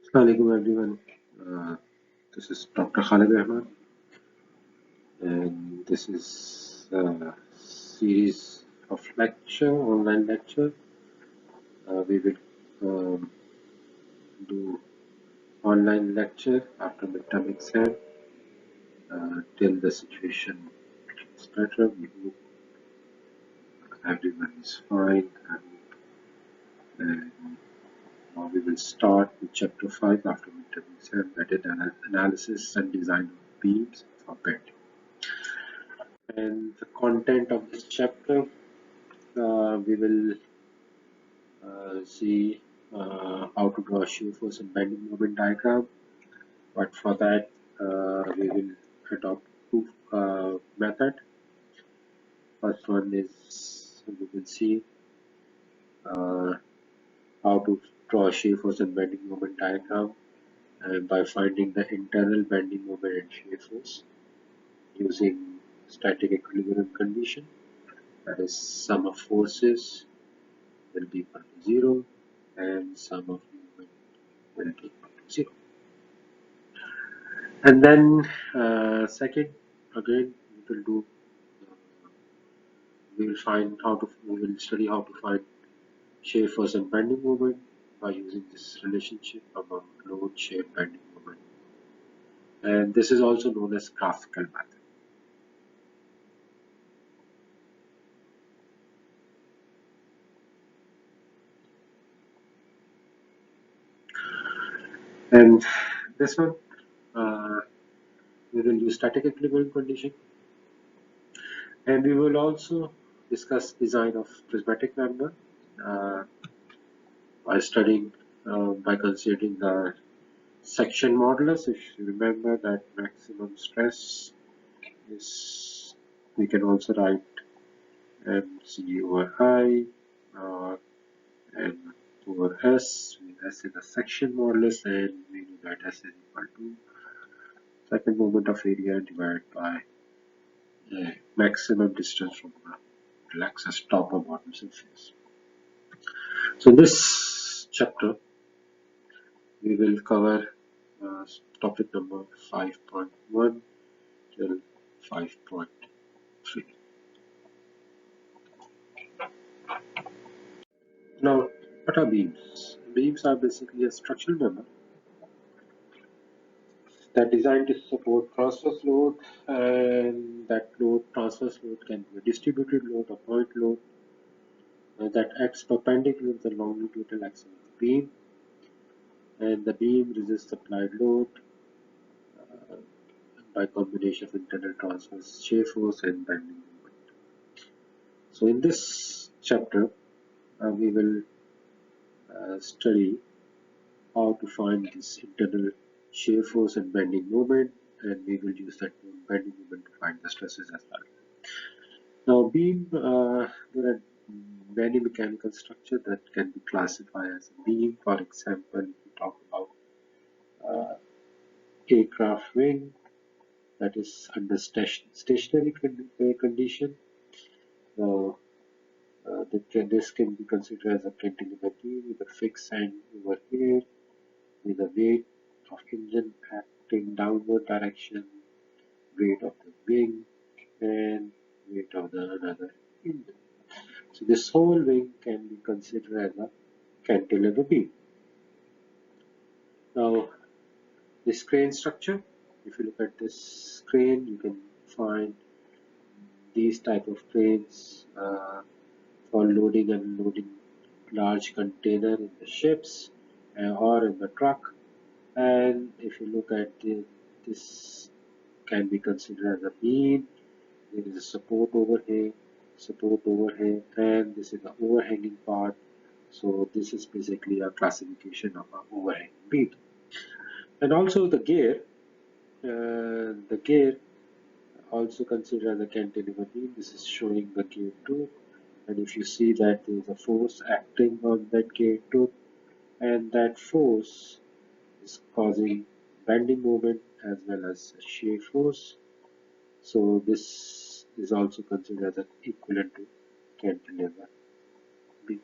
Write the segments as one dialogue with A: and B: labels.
A: Assalamualaikum everyone. Uh, this is Dr. Khalid Ahmad, and this is a series of online lecture. We will um, do online lecture after midterm exam till the situation is better. We hope everyone is fine, and now we will start with chapter 5 after midterm exam, that is analysis and design of beams for bending. And the content of this chapter, we will see how to draw shear force and bending moment diagram. But for that, we will adopt two method. First one is we will see uh, how to draw shear force and bending moment diagram by finding the internal bending moment and shear force using static equilibrium condition. That is, sum of forces will be equal to 0 and sum of movement will be equal to 0. And then second, again we will do we will study how to find shear force and bending moment by using this relationship among load, shear, bending moment, and this is also known as graphical method. And this one uh, we will use static equilibrium condition, and we will also discuss design of prismatic member uh, by considering the section modulus. If you remember that maximum stress is, we can also write mc over I m over s. S is the section modulus, and we know that s is equal to second moment of area divided by maximum distance from the axis top or bottom surface. So in this chapter, we will cover topic number 5.1 till 5.3. Now, what are beams? Beams are basically a structural member that are designed to support transverse load, and that transverse load can be a distributed load or point load that acts perpendicular to the longitudinal axis of the beam, and the beam resists applied load uh, by combination of internal transverse shear force and bending moment. So in this chapter, we will study how to find this internal shear force and bending moment, and we will use that bending moment to find the stresses as well. Now, beam, there are many mechanical structures that can be classified as a beam. For example, we talk about uh, aircraft wing that is under stationary condition. So, this can be considered as a cantilever beam with a fixed end over here, with the weight of engine acting downward direction, weight of the wing, and weight of the another engine. So this whole wing can be considered as a cantilever beam. Now, this crane structure, if you look at this crane, you can find these type of cranes for loading and unloading large container in the ships or in the truck. And if you look at this can be considered as a beam. There is a support over here, and this is the overhanging part. So this is basically a classification of an overhanging beam. And also the gear also considered as a cantilever beam. This is showing the gear tooth, and if you see that there is a force acting on that gear tooth, and that force is causing bending moment as well as shear force. So this is also considered as equivalent to cantilever beam.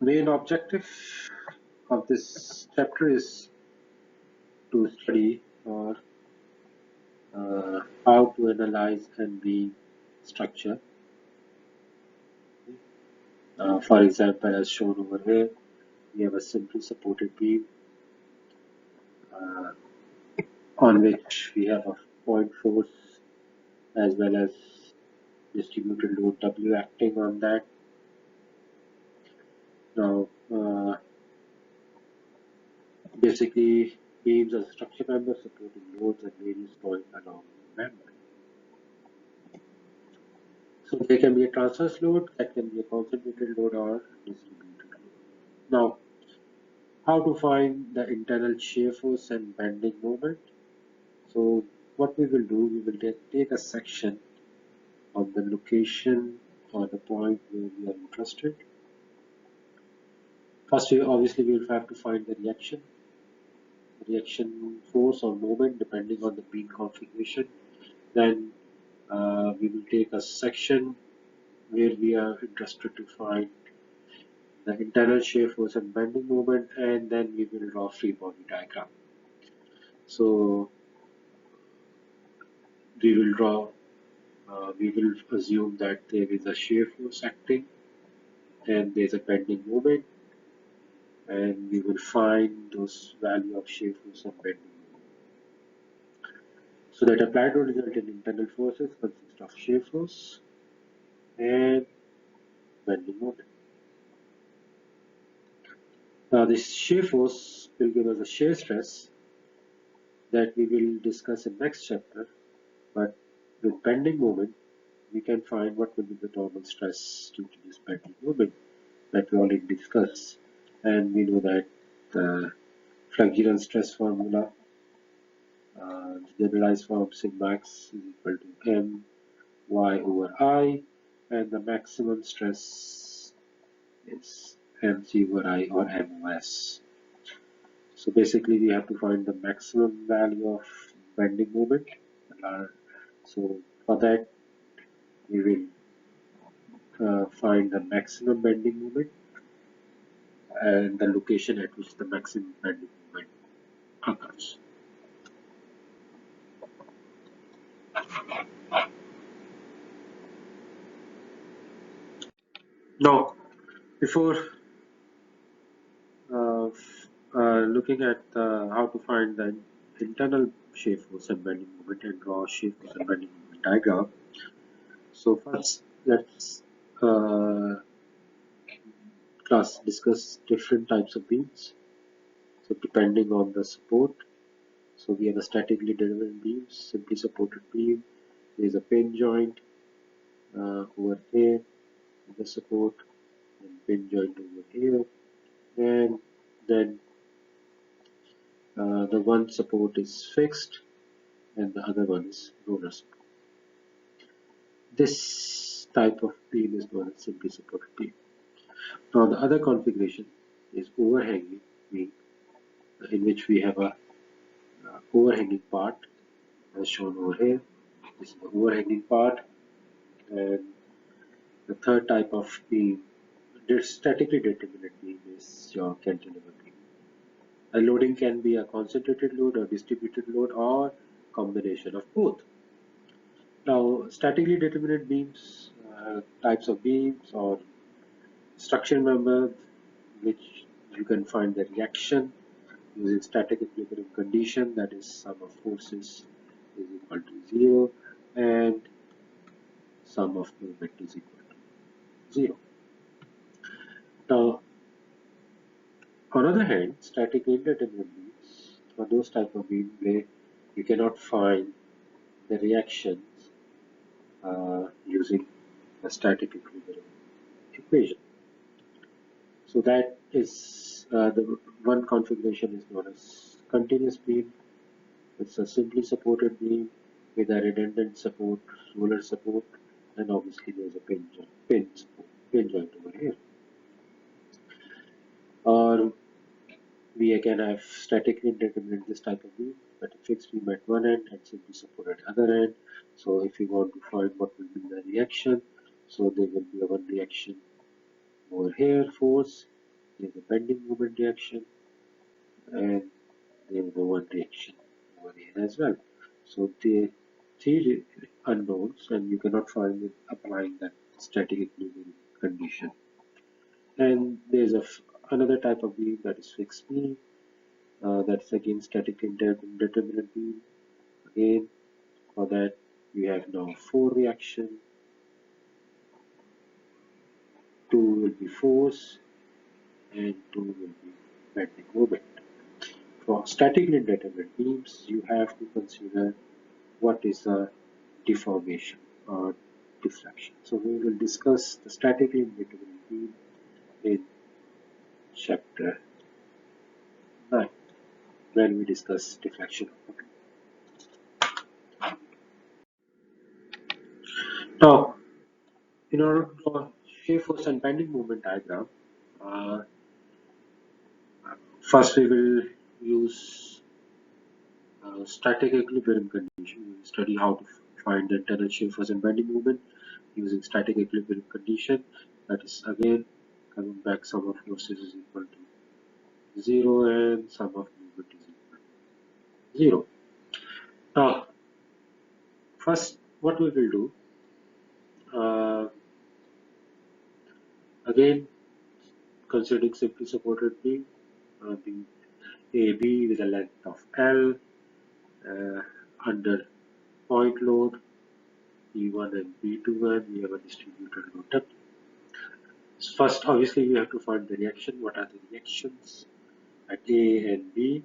A: main objective of this chapter is to study or how to analyze and beam structure. For example, as shown over here, we have a simply supported beam uh, on which we have a point force as well as distributed load W acting on that. Now, basically, beams are structure members supporting loads at various points along the member. So there can be a transverse load, that can be a concentrated load or distributed load. Now, how to find the internal shear force and bending moment? So what we will do, we will take a section of the location or the point where we are interested. First, obviously we will have to find the reaction force or moment depending on the beam configuration. Then we will take a section where we are interested to find the internal shear force and bending moment, and then we will draw free body diagram. So we will draw, we will assume that there is a shear force acting and there's a bending moment, and we will find those value of shear force and bending moment. So that applied load result in internal forces consist of shear force and bending moment. Now this shear force will give us a shear stress that we will discuss in next chapter, but with bending moment we can find what will be the normal stress due to this bending moment that we already discussed, and we know that the flexural stress formula, generalized form sigma x is equal to m y over I, and the maximum stress is mc over I or MOS. So basically we have to find the maximum value of bending moment. So for that we will find the maximum bending moment and the location at which the maximum bending moment occurs. Now, before looking at how to find the internal shear force and bending moment and draw shear force and bending moment diagram, so first let's discuss different types of beams. So depending on the support, so we have a statically delivered beam, simply supported beam. There is a pin joint over here, the support, and pin joint over here, and then the one support is fixed and the other one is roller support. This type of beam is known as simply supported beam. Now the other configuration is overhanging beam, in which we have a overhanging part as shown over here. This is the overhanging part, and the third type of beam, this statically determinate beam, is your cantilever beam. A loading can be a concentrated load or distributed load or combination of both. Now, statically determinate beams, types of beams or structure member, which you can find the reaction using static equilibrium condition, that is sum of forces is equal to 0 and sum of movement is equal to 0. Now, on the other hand, static indeterminate beams are those type of beams where you cannot find the reactions using a static equilibrium equation. So that is the one configuration is known as continuous beam. It's a simply supported beam with a redundant support, roller support, and obviously there's a pin joint over here. Or we again have statically determinate this type of beam, but a fixed beam at one end and simply support at other end. So if you want to find what will be the reaction, so there will be a one reaction over here, force, there's a bending moment reaction, and there is a one reaction over here as well. So the three unknowns, and you cannot find it applying that static equilibrium condition. And there's another type of beam that is fixed beam. That's again static indeterminate beam. Again, for that we have now four reaction. Two will be force, and two will be bending moment. For statically indeterminate beams, you have to consider what is a deformation or deflection. So we will discuss the statically indeterminate beam in chapter 9 when we discuss deflection. Now, in order to draw shear force and bending moment diagram, uh, first we will use static equilibrium condition. We will study how to find the internal shear force and bending moment using static equilibrium condition. That is again coming back, sum of forces is equal to 0 and sum of movement is equal to 0. Now, first what we will do, uh, again considering simply supported beam, beam AB with a length of L under point load E1 and B21, we have a distributed load W. First, obviously, we have to find the reaction. What are the reactions at A and B?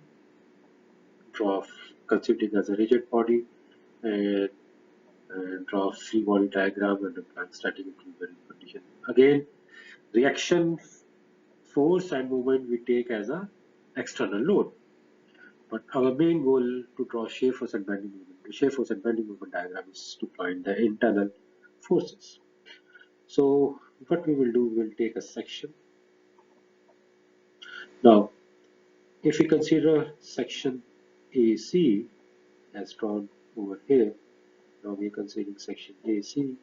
A: Draw considering as a rigid body, and draw a free body diagram and apply static equilibrium condition. Again, reaction force and movement we take as a external load. But our main goal to draw shear force and bending moment. The shear force and bending moment diagram is to find the internal forces. So what we will do, we will take a section. Now, if we consider section AC as drawn over here, now we are considering section AC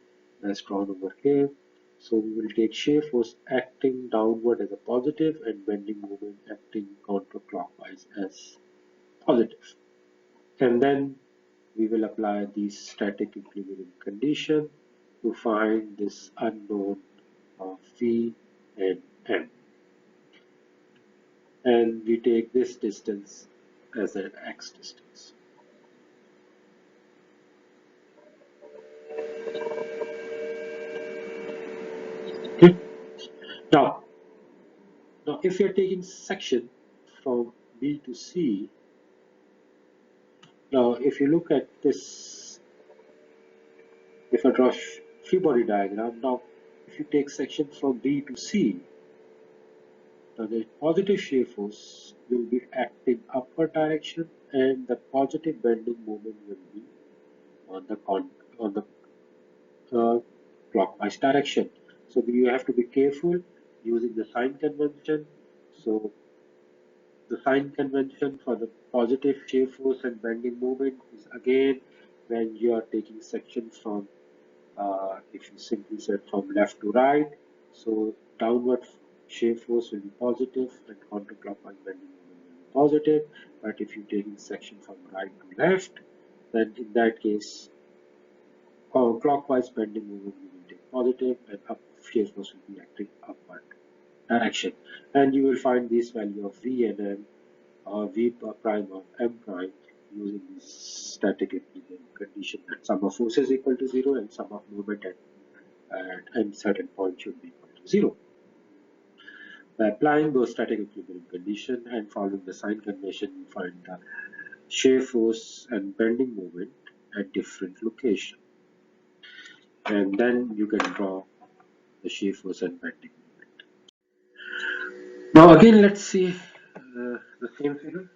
A: as drawn over here. So we will take shear force acting downward as a positive and bending moment acting counterclockwise as positive. And then we will apply the static equilibrium condition to find this unknown of V and M. And we take this distance as an x distance. Okay. Now, if you're taking section from B to C, now if you look at this, if I draw free body diagram, now if you take section from B to C, now the positive shear force will be acting upward direction and the positive bending moment will be on the clockwise direction. So you have to be careful using the sign convention. So the sign convention for the positive shear force and bending moment is again when you are taking section from, if you simply said from left to right, so downward shear force will be positive and counterclockwise bending moment will be positive. But if you're taking section from right to left, then in that case, clockwise bending moment will take positive and up shear force will be acting upward direction. And you will find this value of V and M or V prime or M prime using this static equilibrium condition that sum of force is equal to 0 and sum of moment at any certain point should be equal to 0. By applying those static equilibrium condition and following the sign convention, you find the shear force and bending moment at different location. And then you can draw the shear force and bending moment. Now again, let's see the same figure.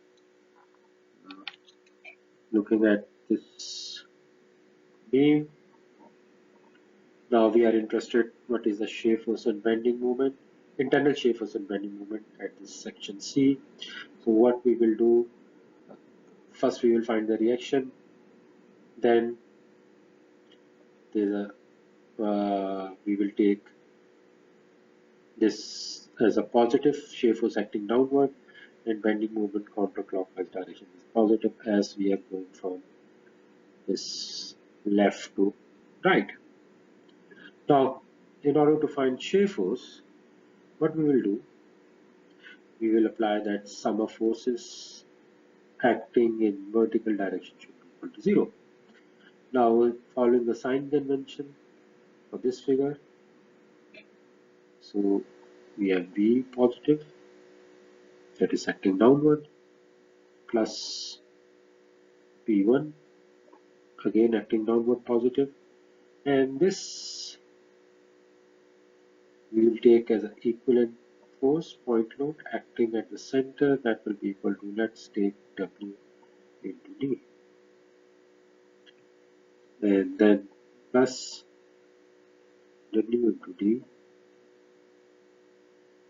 A: Looking at this beam, now we are interested what is the shear force and bending moment, internal shear force and bending moment at this section C. So what we will do, first we will find the reaction, then there's a we will take this as a positive, shape was acting downward, and bending moment counterclockwise direction is positive as we are going from this left to right. Now, in order to find shear force, what we will do, we will apply that sum of forces acting in vertical direction should be equal to 0. Now, following the sign convention for this figure, so we have V positive, that is acting downward, plus P1, again acting downward positive, and this we will take as an equivalent force point load acting at the center, that will be equal to, let's take W into D, and then plus W into D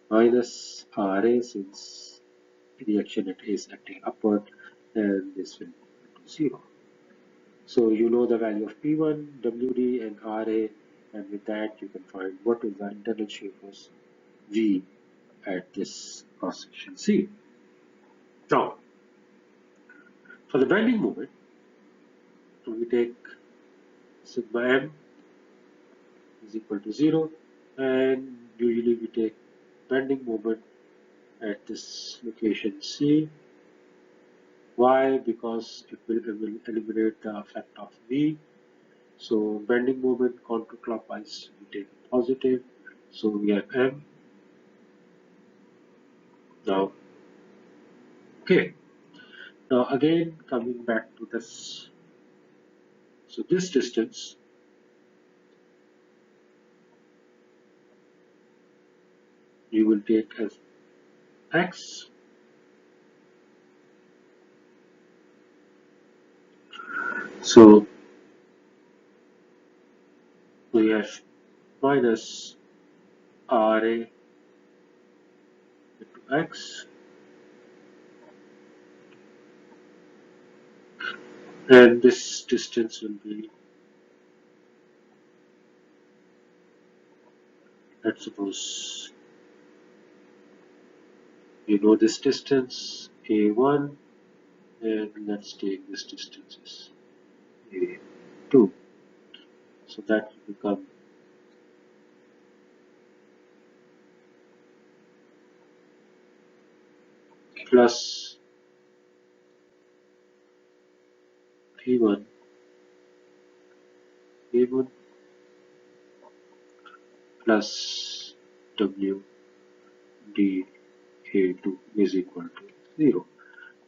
A: minus RA, since reaction at A is acting upward, and this will be equal to 0. So you know the value of P1, WD, and RA, and with that you can find what is the internal shear force V at this cross section C. Now, for the bending moment, we take sigma m is equal to 0, and usually we take bending moment at this location C. Why? Because it will eliminate the effect of V. So bending moment counterclockwise we take positive. So we have M. Now, okay. Now again coming back to this. So this distance you will take as X. So we have minus RA into X, and this distance will be, let's suppose you know this distance A1, and let's take this distance as A2. So that will become plus P1 A1 plus W D A2 is equal to 0.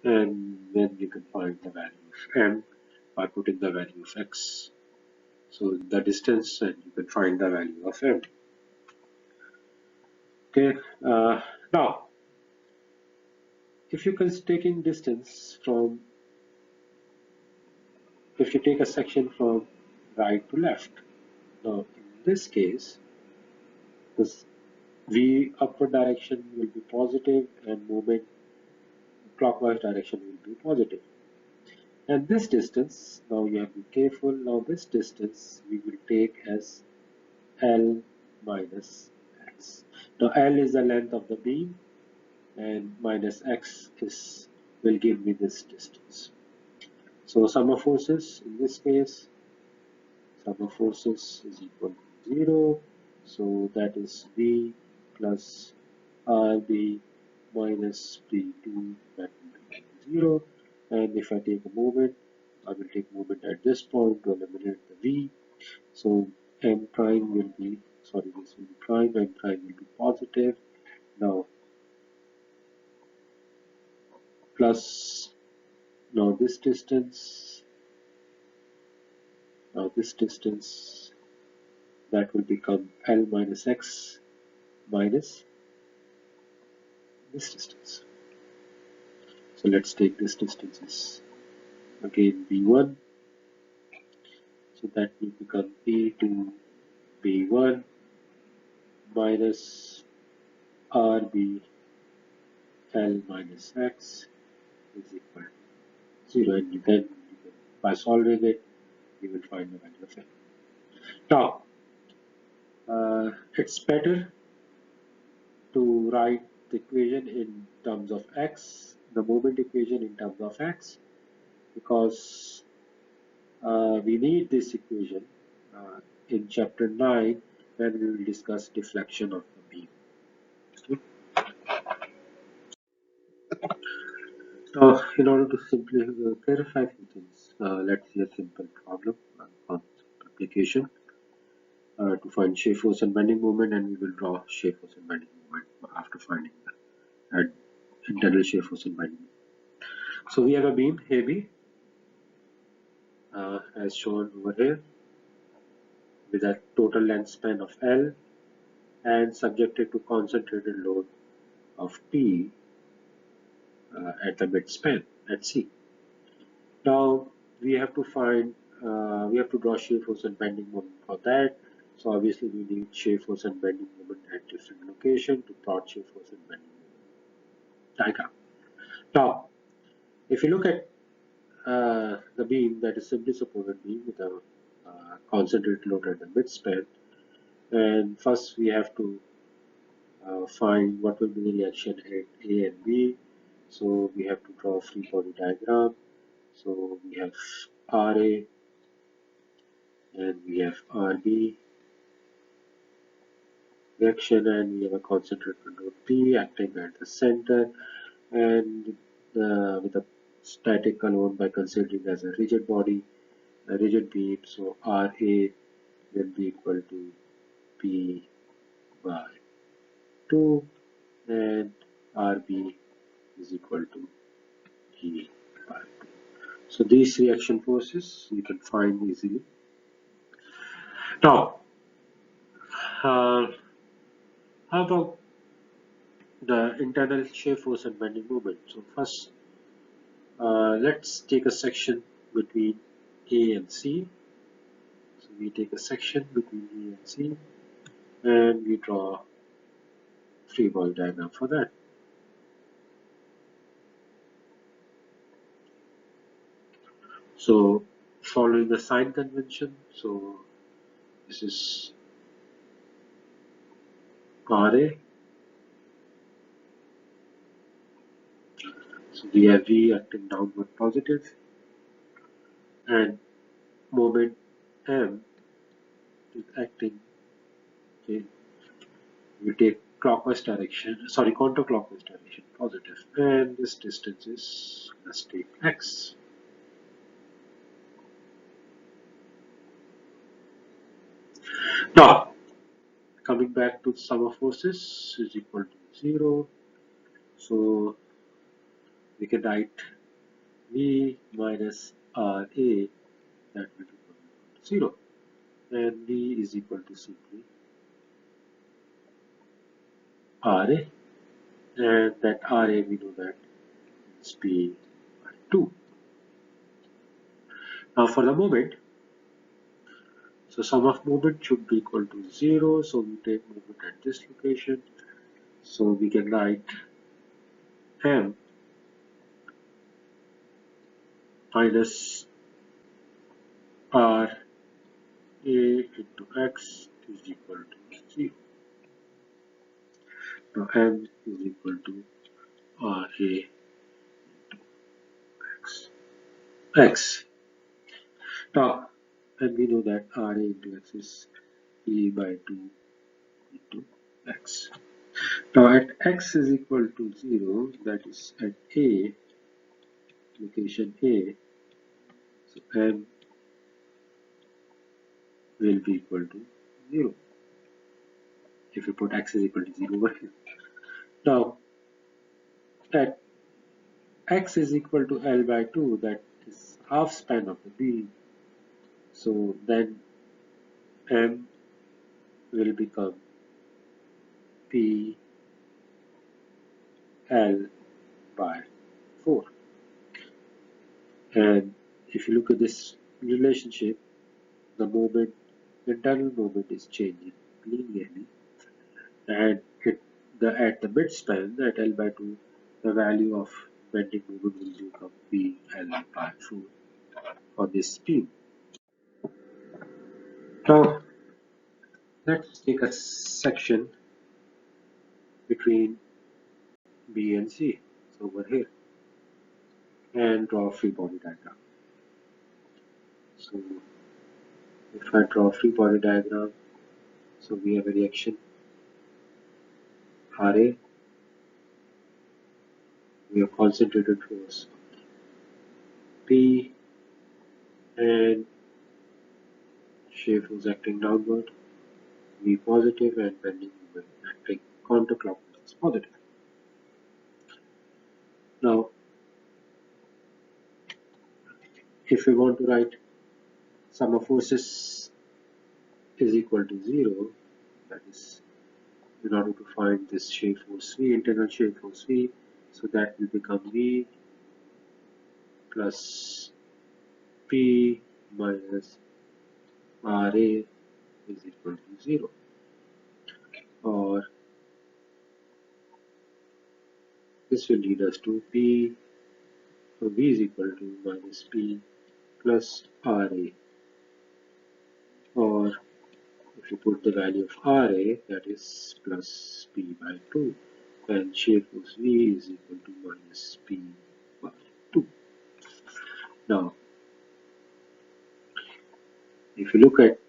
A: And then you can find the value of M by putting the value of X. So the distance, and you can find the value of M. Okay, now if you can taking distance from, if you take a section from right to left, now in this case this V upward direction will be positive and movement clockwise direction will be positive. And this distance, now you have to be careful, now this distance we will take as L minus X. Now L is the length of the beam, and minus X is will give me this distance. So sum of forces in this case, sum of forces is equal to 0. So that is V plus RB minus P2, that will be 0. And if I take a moment, I will take moment at this point to eliminate the V. So M prime will be, sorry, this will be prime, M prime will be positive. Now plus, now this distance, that will become L minus X minus this distance. So let's take this distance as again B1. So that will become A2 B1 minus RB L minus X is equal to 0. And then by solving it, you will find the value of M. Now, it's better to write the equation in terms of x, the moment equation in terms of x, because we need this equation uh, in chapter 9 when we will discuss deflection of the beam. Okay. Now, in order to simply clarify a few things, let's see a simple problem on application to find shear force and bending moment, and we will draw shear force and bending moment after finding the internal shear force and bending moment. So we have a beam AB as shown over here with a total length span of L and subjected to concentrated load of P at the mid span at C. Now we have to find, we have to draw shear force and bending moment for that. So obviously we need shear force and bending moment at different location to plot shear force and bending moment diagram. Now, if you look at the beam that is simply supported beam with a concentrated load at the mid span, and first we have to find what will be the reaction at A and B. So we have to draw a free body diagram. So we have RA and we have RB reaction, and we have a concentrated load P acting at the center, and with a static alone by considering as a rigid body, a rigid beam. So RA will be equal to P by 2 and RB is equal to P by 2. So these reaction forces you can find easily. Now, how about the internal shear force and bending moment? So first, let's take a section between A and C. So we take a section between A and C, and we draw free body diagram for that. So following the sign convention, so this is RA. So we have V acting downward positive, and moment M is acting, okay, we take clockwise direction, sorry, counterclockwise direction, positive, and this distance is, let's take x. Now, coming back to sum of forces is equal to 0, so we can write V minus RA, that will be equal to 0, and V is equal to simply RA, and that RA we know that is P by 2. Now for the moment, so sum of moment should be equal to 0, so we take moment at this location. So we can write M minus R A into X is equal to 0. Now M is equal to R A X. X. Now, and we know that R A into X is E by 2 into X. Now at X is equal to 0, that is at A, location A, so M will be equal to 0 if you put X is equal to 0 over here. Now at X is equal to L by 2, that is half span of the beam, so then M will become P L by 4, and if you look at this relationship, the moment, internal moment is changing linearly, and at the midspan at L by 2, the value of bending moment will become P L by 4 for this beam. Now let's take a section between B and C. It's over here. And draw a free body diagram. So if I draw a free body diagram, so we have a reaction Ra, we have concentrated force P, and shear force acting downward, V positive, and bending moment acting counterclockwise is positive. Now, if we want to write sum of forces is equal to 0, that is, in order to find this shear force V, internal shear force V, so that will become V plus P minus Ra is equal to 0, or this will lead us to P, so V is equal to minus P plus Ra, or if you put the value of Ra, that is plus P by 2, and shear force V is equal to minus P by 2. Now, if you look at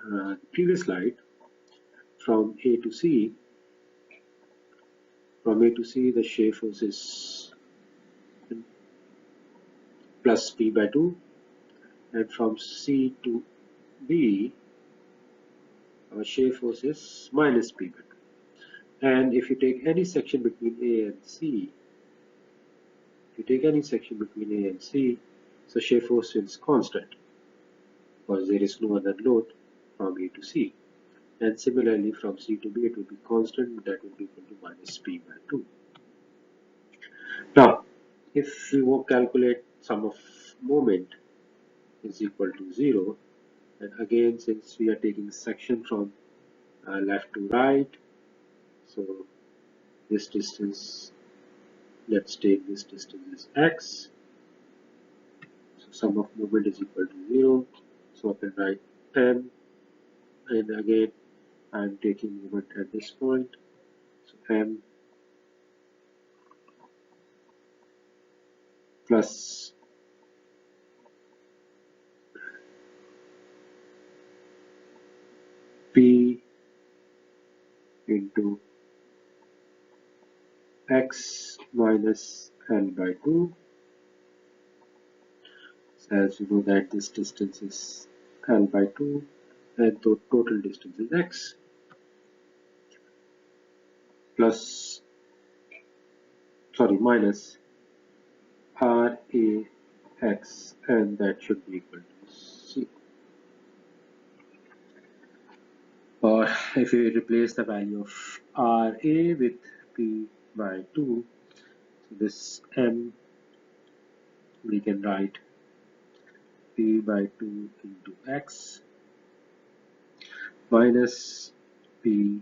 A: the previous slide, from A to C, the shear force is plus P by 2, and from C to B, our shear force is minus P by 2. And if you take any section between A and C, so shear force is constant because there is no other load from A to C. And similarly, from C to B, it will be constant, that will be equal to minus P by 2. Now, if we will calculate sum of moment is equal to 0, and again, since we are taking section from left to right, so this distance, let's take this distance as x. So sum of moment is equal to 0. So I can write m, and again I am taking moment at this point. So m plus p into x minus l by 2. So as you know that this distance is l by 2 and the total distance is x, minus r a x, and that should be equal to c. Or if we replace the value of ra with p by 2, so this m we can write p by 2 into x minus p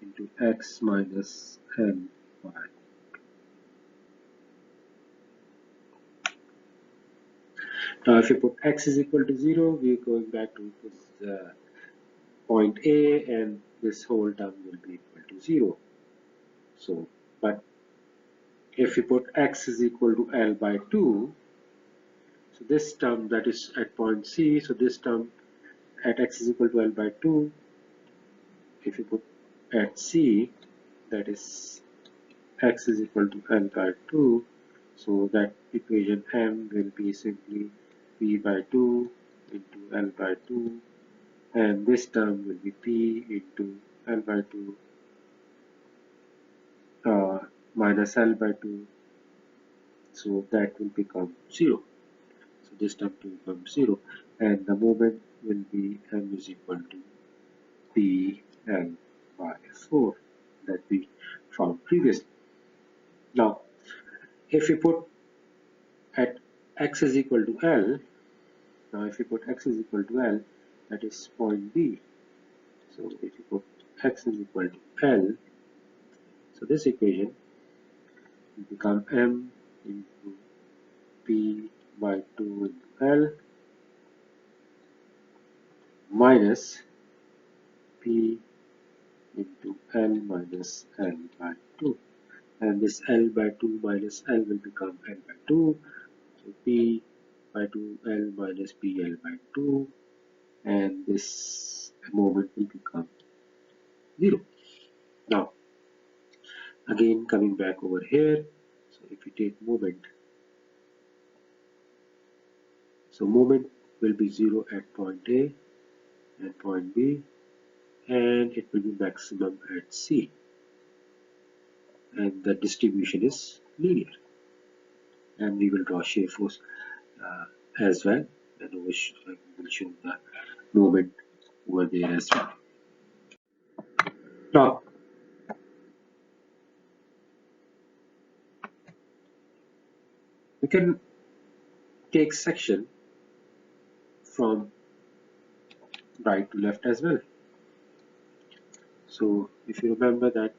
A: into x minus l by. Now if you put x is equal to 0, we are going back to this point A, and this whole term will be equal to 0. So, but if you put x is equal to L by 2, so this term that is at point C, so this term at x is equal to L by 2, if you put at C, that is x is equal to L by 2, so that equation M will be simply P by 2 into L by 2, and this term will be P into L by 2 minus L by 2, so that will become 0. So this term will become 0, and the moment will be M is equal to P L by 4 that we found previously. Now, if we put at x is equal to L, that is point B. So if you put x is equal to L, so this equation will become M into P by 2 into L minus P into L minus L by 2. And this L by 2 minus L will become L by 2. So P by 2L minus PL by 2. And this moment will become 0. Now, again coming back over here. So if you take moment, so moment will be 0 at point A and point B, and it will be maximum at C. And the distribution is linear. And we will draw shear force uh, as well, and we will show the moment over there as well. Now, we can take section from right to left as well. So if you remember that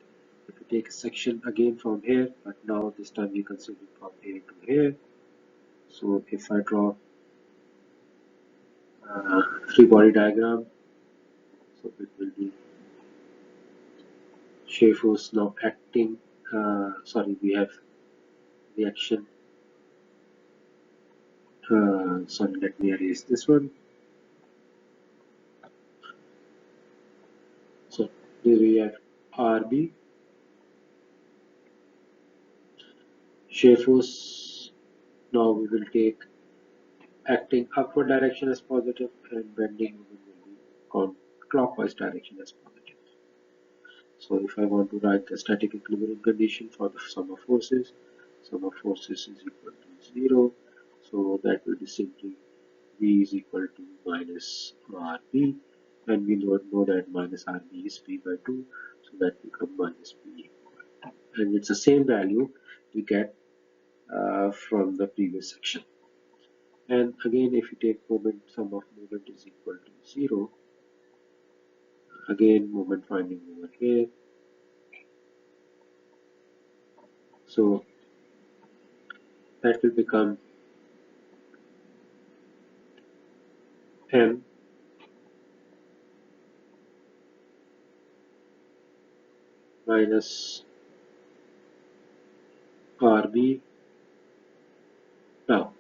A: if you take a section again from here, but now this time we consider it from here to here. So if I draw free body diagram, so it will be shear force now acting, sorry, we have the action, sorry, let me erase this one. So here we have RB, shear force. Now we will take acting upward direction as positive and bending will be clockwise direction as positive. So if I want to write the static equilibrium condition for the sum of forces is equal to 0. So that will be simply V is equal to minus RB, and we know that minus RB is P by 2, so that becomes minus P equal to. And it's the same value we get from the previous section. And again, if you take moment, sum of moment is equal to 0. Again, moment finding over here. So that will become M minus RB. Now,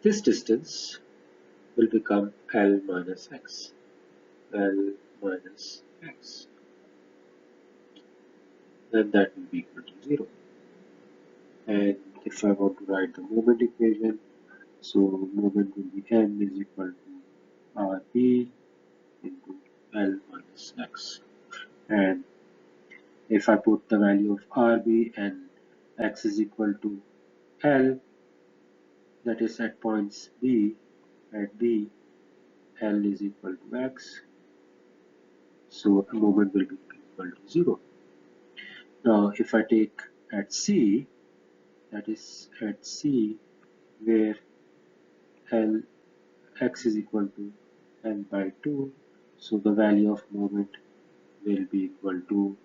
A: this distance will become L minus X. L minus X. Then that will be equal to 0. And if I want to write the moment equation, so moment will be M is equal to RB into L minus X. And if I put the value of RB and X is equal to L, that is at points B, at B, L is equal to X, so a moment will be equal to 0. Now if I take at C, that is at C where L X is equal to L by 2, so the value of moment will be equal to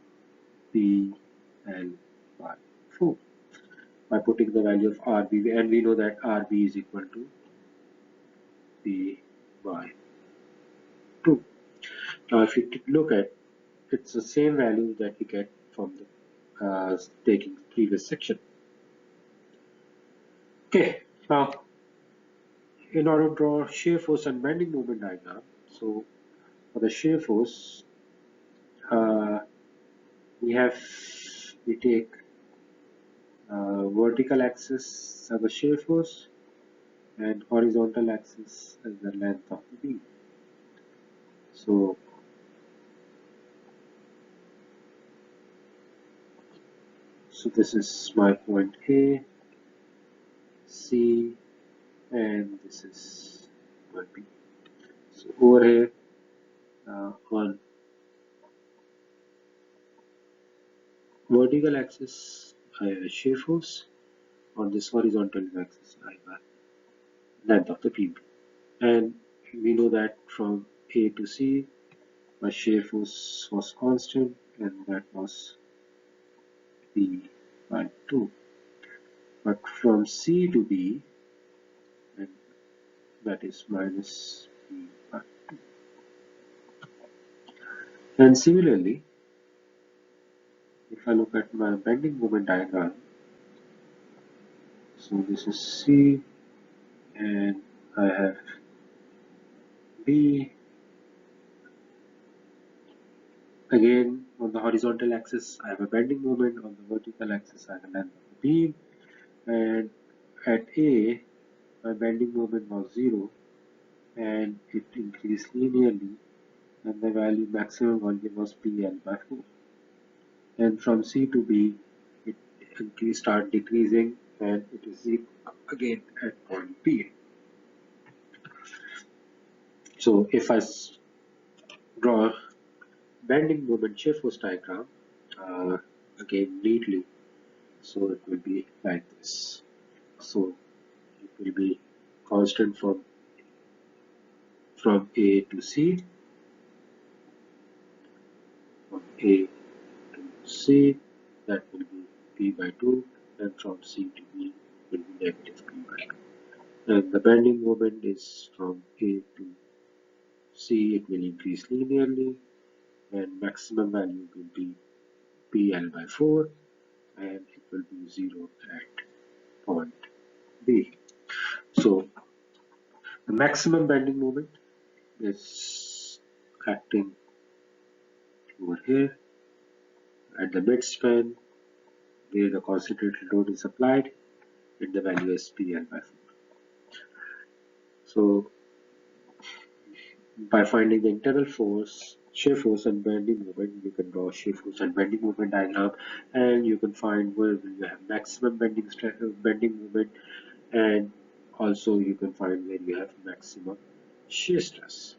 A: P L by 4. By putting the value of RB, and we know that RB is equal to P by 2. Now if you look at, it's the same value that we get from the taking previous section. Okay, now in order to draw shear force and bending moment diagram, so for the shear force, we take vertical axis as the shear force and horizontal axis as the length of the beam. So this is my point A, C, and this is my B. So over here on vertical axis I have a shear force, on this horizontal axis I have a length of the beam. And we know that from A to C my shear force was constant, and that was P by 2. But from C to B, and that is minus P by 2. And similarly, I look at my bending moment diagram, so this is C and I have B. Again, on the horizontal axis, I have a bending moment. On the vertical axis, I have a length of the beam. And at A, my bending moment was 0 and it increased linearly, and the maximum volume was PL by 4. And from C to B, it start decreasing and it is 0 again at point B. So if I draw bending moment shear force diagram, again neatly, so it will be like this. So it will be constant from A to C, from A to C, that will be P by 2, and from C to B will be negative P by 2. And the bending moment is from A to C, it will increase linearly, and maximum value will be PL by 4, and it will be 0 at point B. So the maximum bending moment is acting over here at the midspan where the concentrated load is applied and the value is PL by 4. So by finding the internal force, shear force and bending moment, you can draw shear force and bending moment diagram, and you can find where you have maximum bending moment, and also you can find where you have maximum shear stress.